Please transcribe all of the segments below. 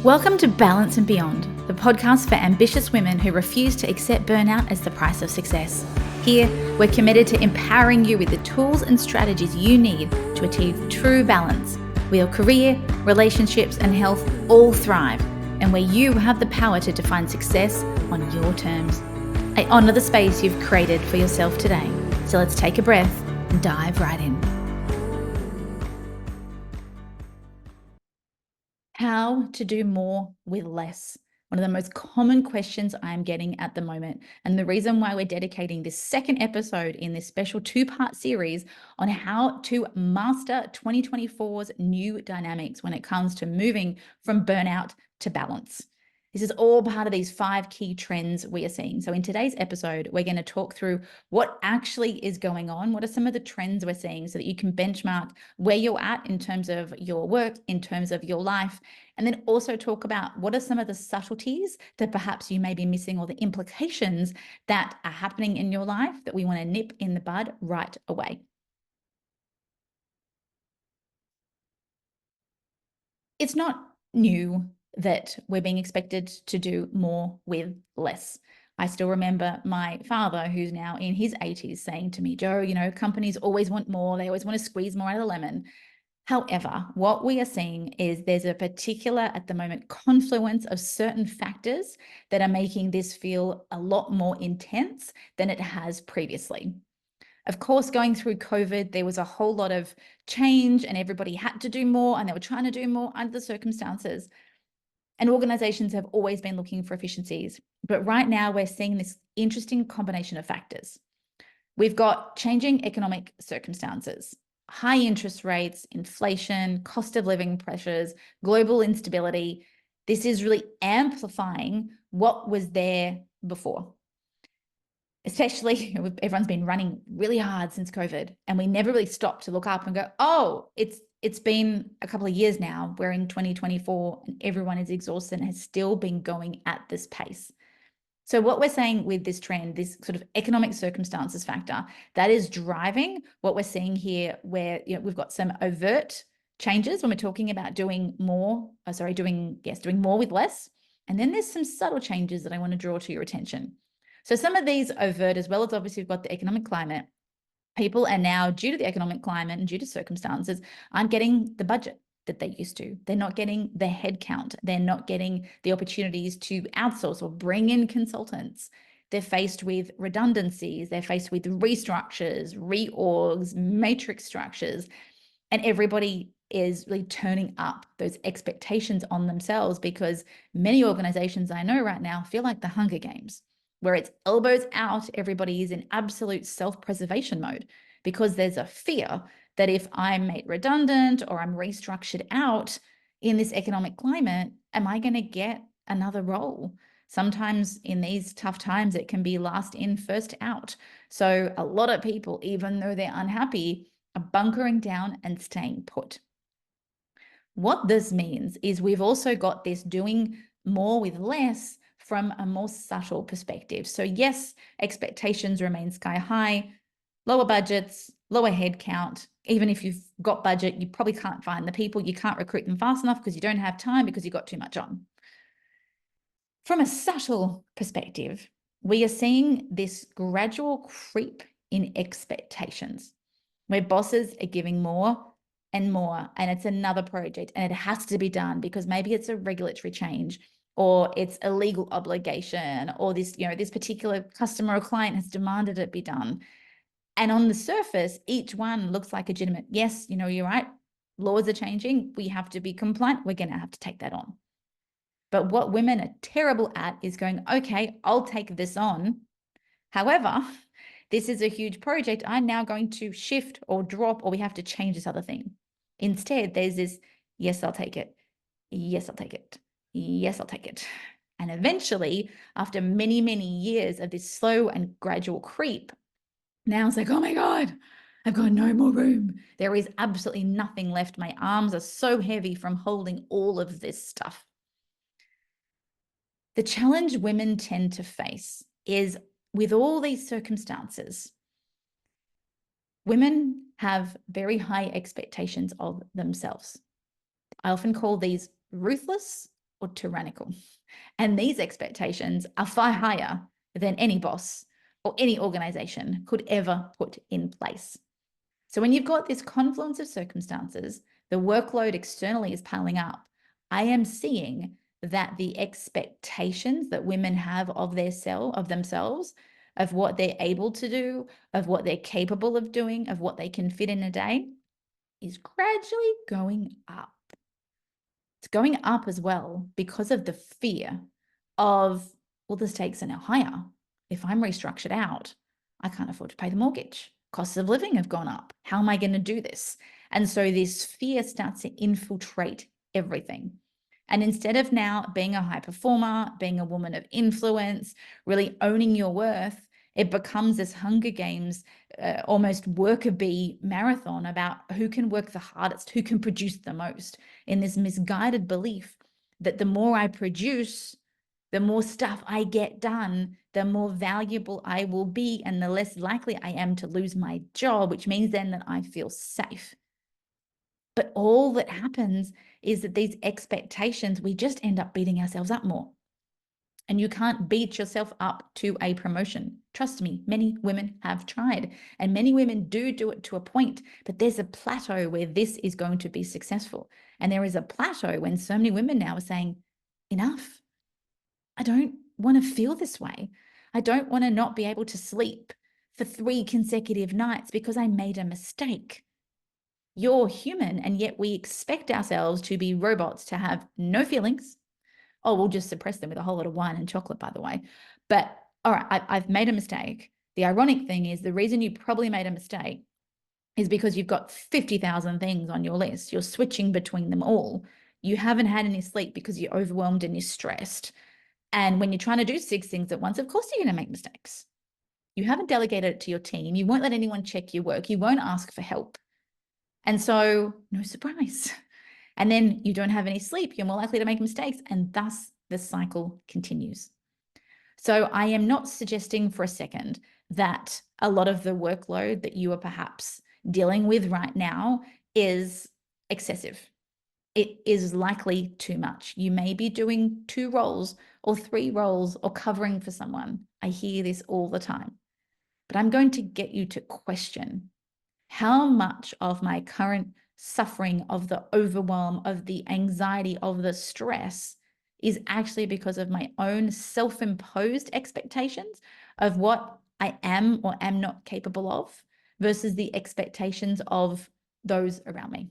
Welcome to Balance and Beyond, the podcast for ambitious women who refuse to accept burnout as the price of success. Here, we're committed to empowering you with the tools and strategies you need to achieve true balance, where your career, relationships, and health all thrive, and where you have the power to define success on your terms. I honor the space you've created for yourself today. So let's take a breath and dive right in. How to do more with less. One of the most common questions I'm getting at the moment, and the reason why we're dedicating this second episode in this special two-part series on how to master 2024's new dynamics when it comes to moving from burnout to balance. This is all part of these 5 key trends we are seeing. So in today's episode, we're going to talk through what actually is going on. What are some of the trends we're seeing so that you can benchmark where you're at in terms of your work, in terms of your life, and then also talk about what are some of the subtleties that perhaps you may be missing or the implications that are happening in your life that we want to nip in the bud right away. It's not new that we're being expected to do more with less. I still remember my father, who's now in his 80s, saying to me, "Jo, companies always want more. They always want to squeeze more out of the lemon." However, what we are seeing is there's a particular, at the moment, confluence of certain factors that are making this feel a lot more intense than it has previously. Of course, going through COVID, there was a whole lot of change and everybody had to do more and they were trying to do more under the circumstances. And organizations have always been looking for efficiencies. But right now, we're seeing this interesting combination of factors. We've got changing economic circumstances, high interest rates, inflation, cost of living pressures, global instability. This is really amplifying what was there before. Especially, everyone's been running really hard since COVID, and we never really stopped to look up and go, oh, it's been a couple of years now. We're in 2024 and everyone is exhausted and has still been going at this pace. So what we're saying with this trend, this sort of economic circumstances factor, that is driving what we're seeing here, where we've got some overt changes when we're talking about doing more with less. And then there's some subtle changes that I want to draw to your attention. So some of these overt, as well as obviously we've got the economic climate, people are now, due to the economic climate and due to circumstances, aren't getting the budget that they used to. They're not getting the headcount. They're not getting the opportunities to outsource or bring in consultants. They're faced with redundancies. They're faced with restructures, reorgs, matrix structures, and everybody is really turning up those expectations on themselves, because many organizations I know right now feel like the Hunger Games, where it's elbows out, everybody is in absolute self-preservation mode, because there's a fear that if I'm made redundant or I'm restructured out in this economic climate, am I going to get another role? Sometimes in these tough times, it can be last in, first out. So a lot of people, even though they're unhappy, are bunkering down and staying put. What this means is we've also got this doing more with less from a more subtle perspective. So yes, expectations remain sky high, lower budgets, lower headcount. Even if you've got budget, you probably can't find the people. You can't recruit them fast enough because you don't have time, because you've got too much on. From a subtle perspective, we are seeing this gradual creep in expectations, where bosses are giving more and more, and it's another project and it has to be done because maybe it's a regulatory change, or it's a legal obligation, or this particular customer or client has demanded it be done. And on the surface, each one looks like legitimate. Yes, you're right. Laws are changing. We have to be compliant. We're going to have to take that on. But what women are terrible at is going, okay, I'll take this on. However, this is a huge project. I'm now going to shift or drop, or we have to change this other thing. Instead, there's this, yes, I'll take it. Yes, I'll take it. Yes, I'll take it. And eventually, after many, many years of this slow and gradual creep, now it's like, oh my God, I've got no more room. There is absolutely nothing left. My arms are so heavy from holding all of this stuff. The challenge women tend to face is, with all these circumstances, women have very high expectations of themselves. I often call these ruthless or tyrannical. And these expectations are far higher than any boss or any organization could ever put in place. So when you've got this confluence of circumstances, the workload externally is piling up, I am seeing that the expectations that women have of themselves, of what they're able to do, of what they're capable of doing, of what they can fit in a day, is gradually going up. It's going up as well because of the fear of, well, the stakes are now higher. If I'm restructured out, I can't afford to pay the mortgage. Costs of living have gone up. How am I going to do this? And so this fear starts to infiltrate everything. And instead of now being a high performer, being a woman of influence, really owning your worth, it becomes this Hunger Games, almost worker bee marathon about who can work the hardest, who can produce the most, in this misguided belief that the more I produce, the more stuff I get done, the more valuable I will be, and the less likely I am to lose my job, which means then that I feel safe. But all that happens is that these expectations, we just end up beating ourselves up more. And you can't beat yourself up to a promotion. Trust me, many women have tried, and many women do it to a point, but there's a plateau where this is going to be successful. And there is a plateau when so many women now are saying, enough. I don't want to feel this way. I don't want to not be able to sleep for 3 consecutive nights because I made a mistake. You're human, and yet we expect ourselves to be robots, to have no feelings. Oh, we'll just suppress them with a whole lot of wine and chocolate, by the way. But all right, I've made a mistake. The ironic thing is the reason you probably made a mistake is because you've got 50,000 things on your list. You're switching between them all. You haven't had any sleep because you're overwhelmed and you're stressed. And when you're trying to do 6 things at once, of course you're going to make mistakes. You haven't delegated it to your team. You won't let anyone check your work. You won't ask for help. And so, no surprise. And then you don't have any sleep. You're more likely to make mistakes. And thus the cycle continues. So I am not suggesting for a second that a lot of the workload that you are perhaps dealing with right now is excessive. It is likely too much. You may be doing 2 roles or 3 roles or covering for someone. I hear this all the time. But I'm going to get you to question how much of my current suffering, of the overwhelm, of the anxiety, of the stress is actually because of my own self-imposed expectations of what I am or am not capable of versus the expectations of those around me.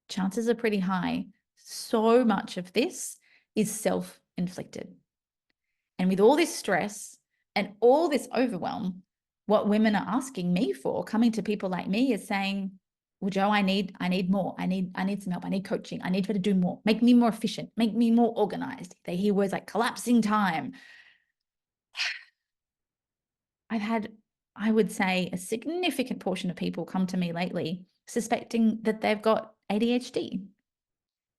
Chances are pretty high so much of this is self-inflicted. And with all this stress and all this overwhelm, what women are asking me for, coming to people like me, is saying, well, Joe, I need more. I need some help. I need coaching. I need you to do more. Make me more efficient. Make me more organized. They hear words like collapsing time. I've had, I would say, a significant portion of people come to me lately suspecting that they've got ADHD.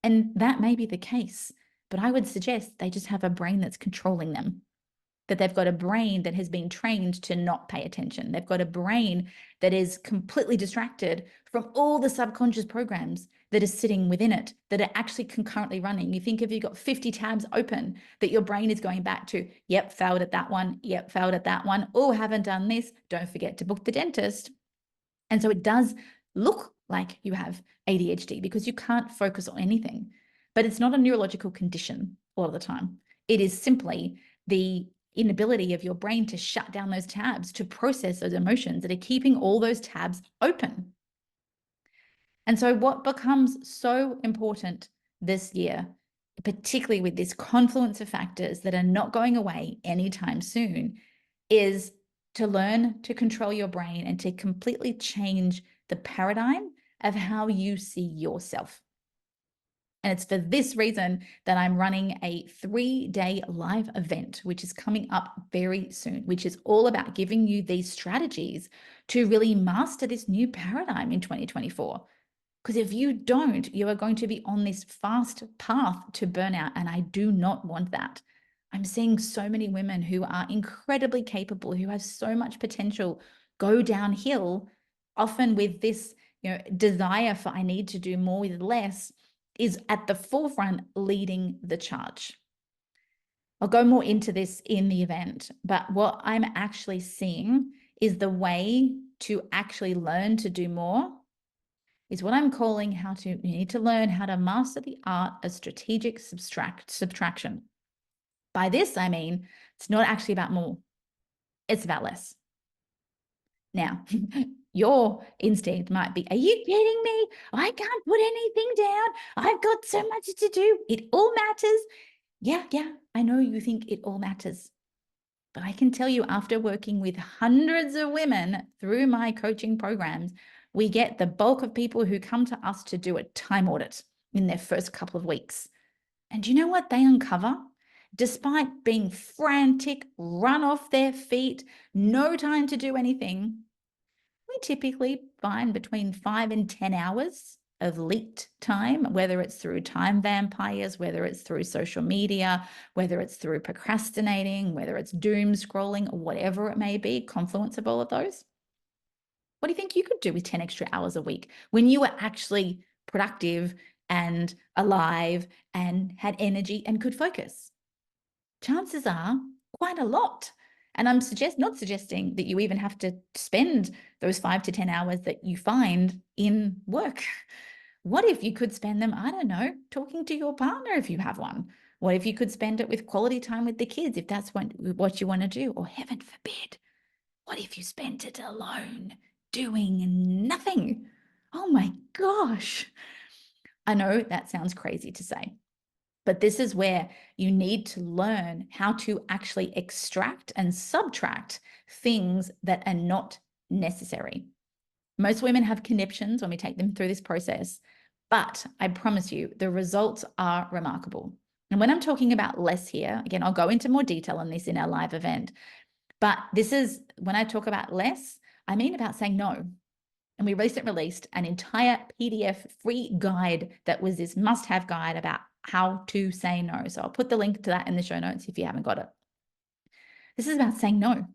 And that may be the case, but I would suggest they just have a brain that's controlling them, that they've got a brain that has been trained to not pay attention. They've got a brain that is completely distracted from all the subconscious programs that are sitting within it, that are actually concurrently running. You think if you've got 50 tabs open, that your brain is going back to, yep, failed at that one. Yep, failed at that one. Oh, haven't done this. Don't forget to book the dentist. And so it does look like you have ADHD because you can't focus on anything. But it's not a neurological condition a lot of the time. It is simply the inability of your brain to shut down those tabs, to process those emotions that are keeping all those tabs open. And so what becomes so important this year, particularly with this confluence of factors that are not going away anytime soon, is to learn to control your brain and to completely change the paradigm of how you see yourself. And it's for this reason that I'm running a 3-day live event, which is coming up very soon, which is all about giving you these strategies to really master this new paradigm in 2024. Because if you don't, you are going to be on this fast path to burnout, and I do not want that. I'm seeing so many women who are incredibly capable, who have so much potential, go downhill, often with this, desire for I need to do more with less, is at the forefront leading the charge. I'll go more into this in the event, but what I'm actually seeing is the way to actually learn to do more is what I'm calling you need to learn how to master the art of strategic subtraction. By this, I mean, it's not actually about more, it's about less. Now, your instinct might be, are you kidding me? I can't put anything down. I've got so much to do. It all matters. Yeah, I know you think it all matters. But I can tell you, after working with hundreds of women through my coaching programs, we get the bulk of people who come to us to do a time audit in their first couple of weeks. And do you know what they uncover? Despite being frantic, run off their feet, no time to do anything, we typically find between 5 and 10 hours of leaked time, whether it's through time vampires, whether it's through social media, whether it's through procrastinating, whether it's doom scrolling, or whatever it may be, confluence of all of those. What do you think you could do with 10 extra hours a week when you were actually productive and alive and had energy and could focus? Chances are quite a lot. And I'm not suggesting that you even have to spend those 5 to 10 hours that you find in work. What if you could spend them, I don't know, talking to your partner if you have one? What if you could spend it with quality time with the kids if that's what you want to do? Or heaven forbid, what if you spent it alone doing nothing? Oh my gosh. I know that sounds crazy to say. But this is where you need to learn how to actually extract and subtract things that are not necessary. Most women have conniptions when we take them through this process, but I promise you, the results are remarkable. And when I'm talking about less here, again, I'll go into more detail on this in our live event, but this is when I talk about less, I mean about saying no. And we recently released an entire PDF free guide that was this must-have guide about how to say no. So I'll put the link to that in the show notes if you haven't got it. This is about saying no,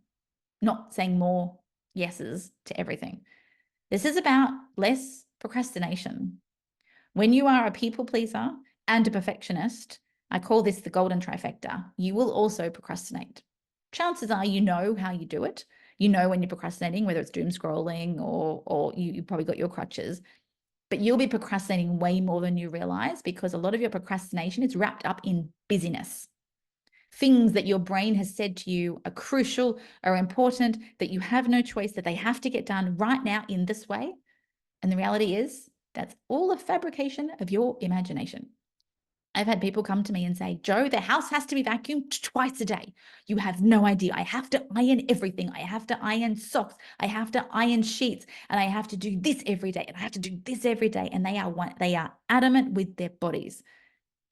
not saying more yeses to everything. This is about less procrastination. When you are a people pleaser and a perfectionist, I call this the golden trifecta, you will also procrastinate. Chances are you know how you do it. You know when you're procrastinating, whether it's doom scrolling or you probably got your crutches, but you'll be procrastinating way more than you realize because a lot of your procrastination is wrapped up in busyness. Things that your brain has said to you are crucial, are important, that you have no choice, that they have to get done right now in this way. And the reality is that's all a fabrication of your imagination. I've had people come to me and say, Jo, the house has to be vacuumed twice a day. You have no idea. I have to iron everything. I have to iron socks. I have to iron sheets. And I have to do this every day. And I have to do this every day. And they are adamant with their bodies.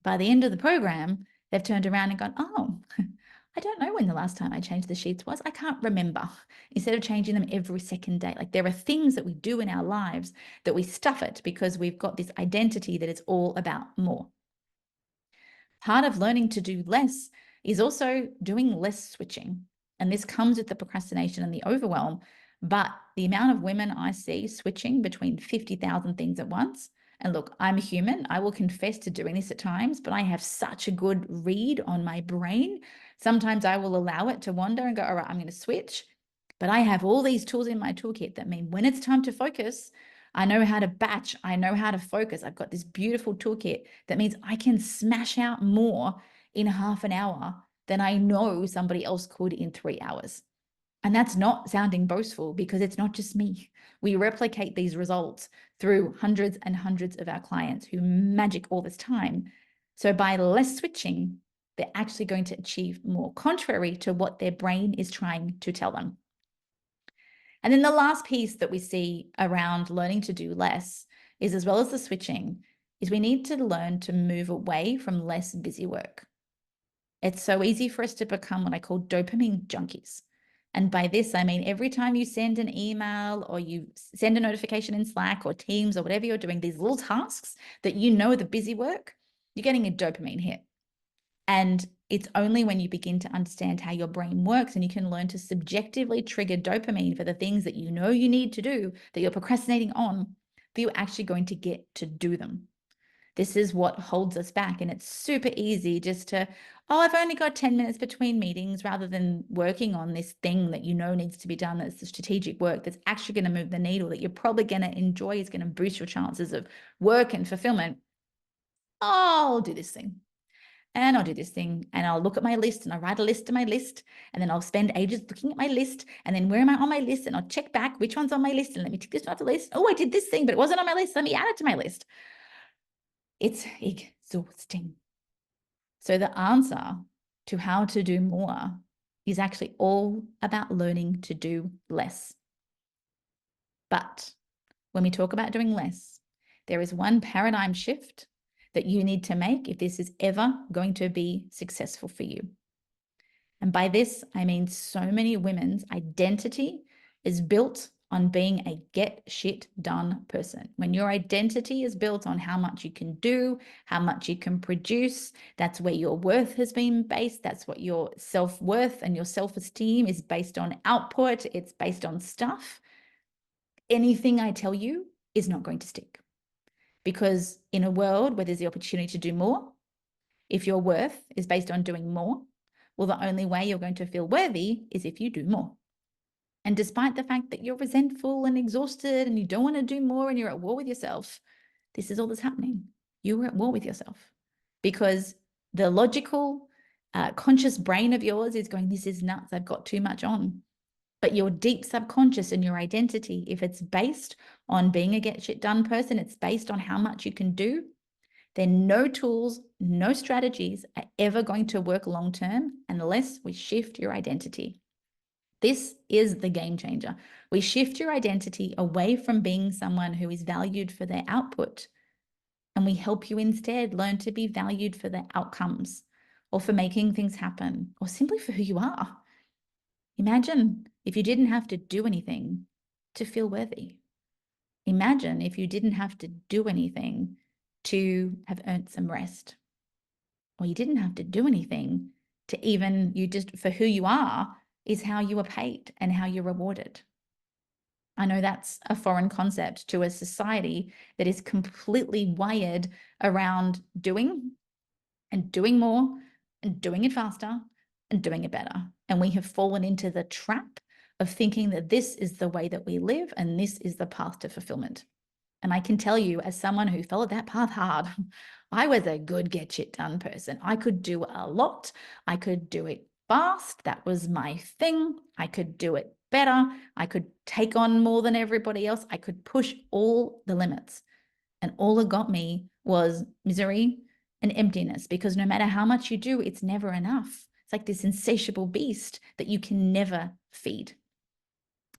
By the end of the program, they've turned around and gone, oh, I don't know when the last time I changed the sheets was. I can't remember. Instead of changing them every second day. Like there are things that we do in our lives that we stuff it because we've got this identity that it's all about more. Part of learning to do less is also doing less switching. And this comes with the procrastination and the overwhelm. But the amount of women I see switching between 50,000 things at once. And look, I'm human. I will confess to doing this at times, but I have such a good read on my brain. Sometimes I will allow it to wander and go, all right, I'm going to switch. But I have all these tools in my toolkit that mean when it's time to focus, I know how to batch. I know how to focus. I've got this beautiful toolkit that means I can smash out more in half an hour than I know somebody else could in 3 hours. And that's not sounding boastful because it's not just me. We replicate these results through hundreds and hundreds of our clients who magic all this time. So by less switching, they're actually going to achieve more, contrary to what their brain is trying to tell them. And then the last piece that we see around learning to do less is, as well as the switching, is we need to learn to move away from less busy work. It's so easy for us to become what I call dopamine junkies. And by this, I mean, every time you send an email or you send a notification in Slack or Teams or whatever you're doing, these little tasks that you know are the busy work, you're getting a dopamine hit. And it's only when you begin to understand how your brain works and you can learn to subjectively trigger dopamine for the things that you know you need to do, that you're procrastinating on, that you're actually going to get to do them. This is what holds us back. And it's super easy just to, oh, I've only got 10 minutes between meetings, rather than working on this thing that you know needs to be done, that's the strategic work that's actually going to move the needle, that you're probably going to enjoy, is going to boost your chances of work and fulfillment. I'll do this thing. And I'll do this thing, and I'll look at my list, and I'll write a list to my list, and then I'll spend ages looking at my list, and then where am I on my list, and I'll check back which one's on my list, and let me tick this one off the list. Oh, I did this thing, but it wasn't on my list. Let me add it to my list. It's exhausting. So the answer to how to do more is actually all about learning to do less. But when we talk about doing less, there is one paradigm shift that you need to make if this is ever going to be successful for you. And by this, I mean so many women's identity is built on being a get shit done person. When your identity is built on how much you can do, how much you can produce, that's where your worth has been based. That's what your self-worth and your self-esteem is based on. Output, it's based on stuff. Anything I tell you is not going to stick. Because in a world where there's the opportunity to do more, if your worth is based on doing more, well, the only way you're going to feel worthy is if you do more. And despite the fact that you're resentful and exhausted and you don't want to do more and you're at war with yourself, this is all that's happening. You are at war with yourself, because the logical, conscious brain of yours is going, this is nuts, I've got too much on. But your deep subconscious and your identity, if it's based on being a get shit done person, it's based on how much you can do, then no tools, no strategies are ever going to work long term unless we shift your identity. This is the game changer. We shift your identity away from being someone who is valued for their output, and we help you instead learn to be valued for the outcomes, or for making things happen, or simply for who you are. Imagine if you didn't have to do anything to feel worthy. Imagine if you didn't have to do anything to have earned some rest, or you didn't have to do anything to even, you just, for who you are is how you are paid and how you're rewarded. I know that's a foreign concept to a society that is completely wired around doing and doing more and doing it faster and doing it better. And we have fallen into the trap of thinking that this is the way that we live and this is the path to fulfillment. And I can tell you, as someone who followed that path hard, I was a good get shit done person. I could do a lot. I could do it fast. That was my thing. I could do it better. I could take on more than everybody else. I could push all the limits. And all it got me was misery and emptiness, because no matter how much you do, it's never enough. It's like this insatiable beast that you can never feed.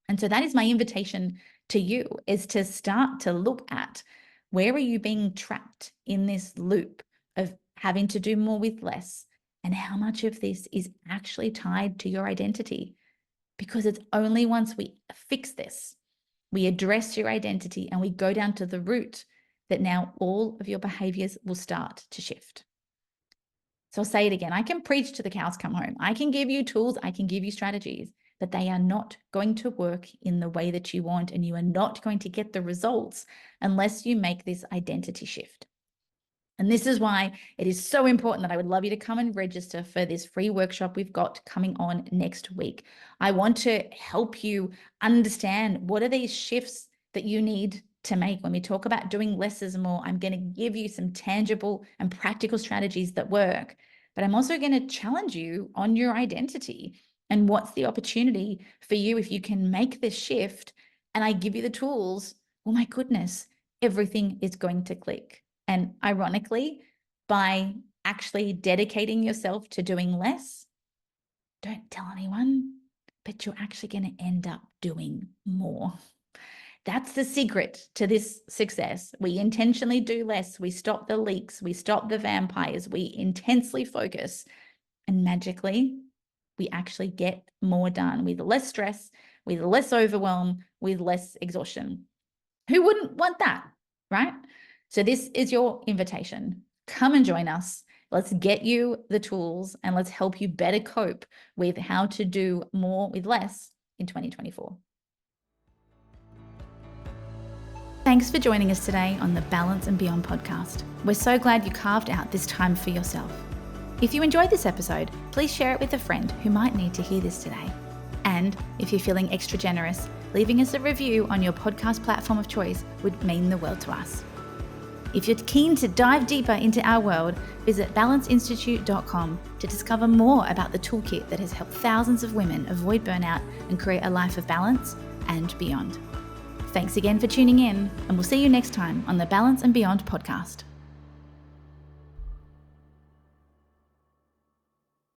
And so that is my invitation to you, is to start to look at, where are you being trapped in this loop of having to do more with less, and how much of this is actually tied to your identity? Because it's only once we fix this, we address your identity and we go down to the root, that now all of your behaviors will start to shift. So I'll say it again. I can preach to the cows come home. I can give you tools. I can give you strategies, but they are not going to work in the way that you want, and you are not going to get the results unless you make this identity shift. And this is why it is so important that I would love you to come and register for this free workshop we've got coming on next week. I want to help you understand, what are these shifts that you need to make. When we talk about doing less is more, I'm going to give you some tangible and practical strategies that work, but I'm also going to challenge you on your identity and what's the opportunity for you if you can make this shift, and I give you the tools. Oh my goodness, everything is going to click. And ironically, by actually dedicating yourself to doing less, don't tell anyone, but you're actually going to end up doing more. That's the secret to this success. We intentionally do less. We stop the leaks. We stop the vampires. We intensely focus, and magically, we actually get more done with less stress, with less overwhelm, with less exhaustion. Who wouldn't want that, right? So this is your invitation. Come and join us. Let's get you the tools, and let's help you better cope with how to do more with less in 2024. Thank Thanks for joining us today on the Balance and Beyond podcast. We're so glad you carved out this time for yourself. If you enjoyed this episode, please share it with a friend who might need to hear this today. And if you're feeling extra generous, leaving us a review on your podcast platform of choice would mean the world to us. If you're keen to dive deeper into our world, visit balanceinstitute.com to discover more about the toolkit that has helped thousands of women avoid burnout and create a life of balance and beyond. Thanks again for tuning in, and we'll see you next time on the Balance and Beyond podcast.